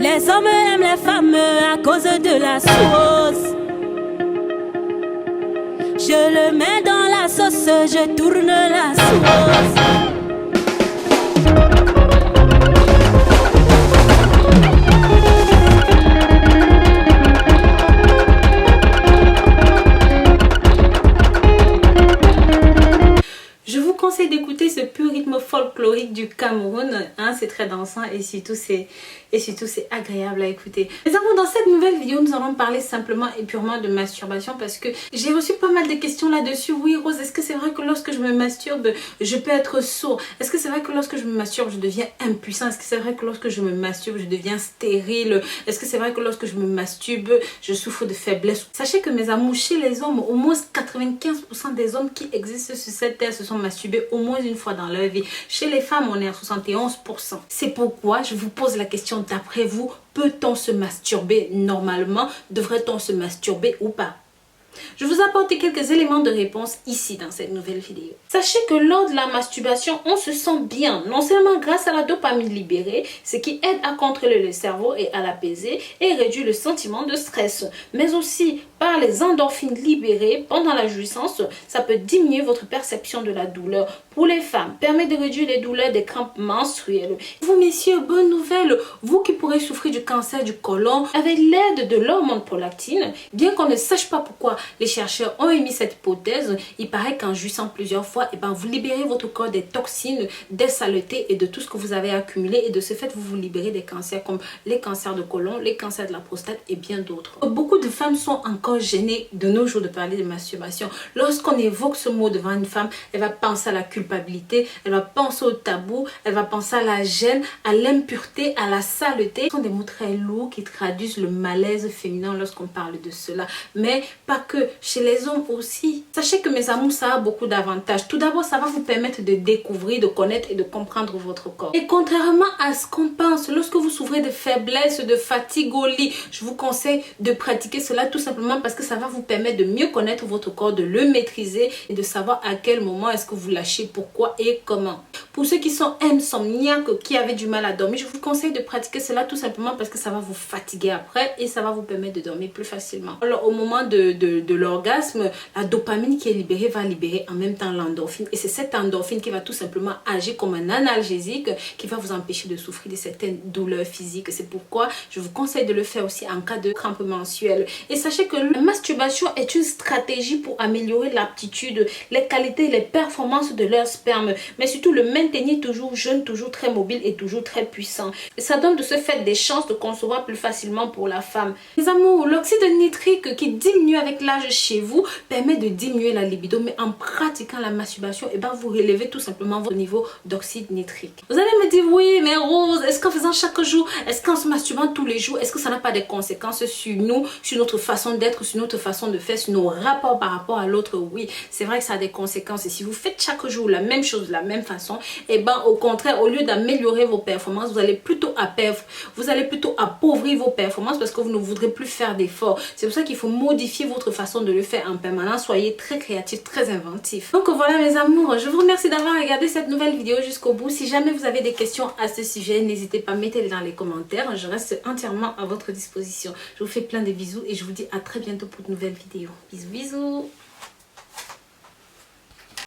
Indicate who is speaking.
Speaker 1: Les hommes aiment les femmes à cause de la sauce. Je le mets dans la sauce, je tourne la sauce. Je vous conseille d'écouter ce pur rythme folklorique du Cameroun, hein, c'est très dansant et surtout c'est agréable à écouter. Mais avant, dans cette nouvelle vidéo, nous allons parler simplement et purement de masturbation parce que j'ai reçu pas mal de questions là-dessus. Oui Rose, est-ce que c'est vrai que lorsque je me masturbe, je peux être sourd? Est-ce que c'est vrai que lorsque je me masturbe, je deviens impuissant? Est-ce que c'est vrai que lorsque je me masturbe, je deviens stérile? Est-ce que c'est vrai que lorsque je me masturbe, je souffre de faiblesse? Sachez que mes amours, chez les hommes, au moins 95% des hommes qui existent sur cette terre se sont masturbés au moins une fois dans leur vie. Chez les femmes, on est à 71%. C'est pourquoi je vous pose la question, d'après vous, peut-on se masturber normalement? Devrait-on se masturber ou pas? Je vous apporte quelques éléments de réponse ici dans cette nouvelle vidéo. Sachez que lors de la masturbation, on se sent bien, non seulement grâce à la dopamine libérée, ce qui aide à contrôler le cerveau et à l'apaiser et réduit le sentiment de stress, mais aussi par les endorphines libérées pendant la jouissance, ça peut diminuer votre perception de la douleur. Pour les femmes, permet de réduire les douleurs des crampes menstruelles. Vous messieurs, bonne nouvelle, vous qui pourrez souffrir du cancer du côlon, avec l'aide de l'hormone prolactine, bien qu'on ne sache pas pourquoi les chercheurs ont émis cette hypothèse, il paraît qu'en jouissant plusieurs fois, vous libérez votre corps des toxines, des saletés et de tout ce que vous avez accumulé, et de ce fait, vous vous libérez des cancers comme les cancers de côlon, les cancers de la prostate et bien d'autres. Beaucoup de femmes sont encore gênées de nos jours de parler de masturbation. Lorsqu'on évoque ce mot devant une femme, elle va penser à la culpabilité, elle va penser au tabou, elle va penser à la gêne, à l'impureté, à la saleté. Ce sont des mots très lourds qui traduisent le malaise féminin lorsqu'on parle de cela. Mais pas que, chez les hommes aussi. Sachez que mes amours, ça a beaucoup d'avantages. Tout d'abord, ça va vous permettre de découvrir, de connaître et de comprendre votre corps. Et contrairement à ce qu'on pense, lorsque vous souffrez de faiblesse, de fatigue au lit, je vous conseille de pratiquer cela tout simplement parce que ça va vous permettre de mieux connaître votre corps, de le maîtriser et de savoir à quel moment est-ce que vous lâchez, pourquoi et comment. Pour ceux qui sont insomniaques, qui avaient du mal à dormir, je vous conseille de pratiquer cela tout simplement parce que ça va vous fatiguer après et ça va vous permettre de dormir plus facilement. Alors au moment de l'orgasme, la dopamine qui est libérée va libérer en même temps l'endorphine et c'est cette endorphine qui va tout simplement agir comme un analgésique qui va vous empêcher de souffrir de certaines douleurs physiques. C'est pourquoi je vous conseille de le faire aussi en cas de crampes menstruelles. Et sachez que la masturbation est une stratégie pour améliorer l'aptitude, les qualités et les performances de leur sperme, mais surtout le maintenir toujours jeune, toujours très mobile et toujours très puissant. Et ça donne de ce fait des chances de concevoir plus facilement pour la femme. Les amours, l'oxyde nitrique qui diminue avec l'âge chez vous permet de diminuer la libido, mais en pratiquant la masturbation, vous relevez tout simplement votre niveau d'oxyde nitrique. Vous allez me dire, oui, mais Rose, est-ce qu'en faisant chaque jour, est-ce qu'en se masturbant tous les jours, est-ce que ça n'a pas des conséquences sur nous, sur notre façon d'être, sur notre façon de faire, sur nos rapports par rapport à l'autre? Oui, c'est vrai que ça a des conséquences. Et si vous faites chaque jour la même chose de la même façon, au contraire, au lieu d'améliorer vos performances, vous allez plutôt appauvrir vos performances parce que vous ne voudrez plus faire d'efforts. C'est pour ça qu'il faut modifier votre façon de le faire en permanence. Soyez très créatifs, très inventifs. Donc voilà mes amours, je vous remercie d'avoir regardé cette nouvelle vidéo jusqu'au bout. Si jamais vous avez des questions à ce sujet, n'hésitez pas à mettre les dans les commentaires. Je reste entièrement à votre disposition. Je vous fais plein de bisous et je vous dis à très bientôt pour de nouvelles vidéos. Bisous bisous.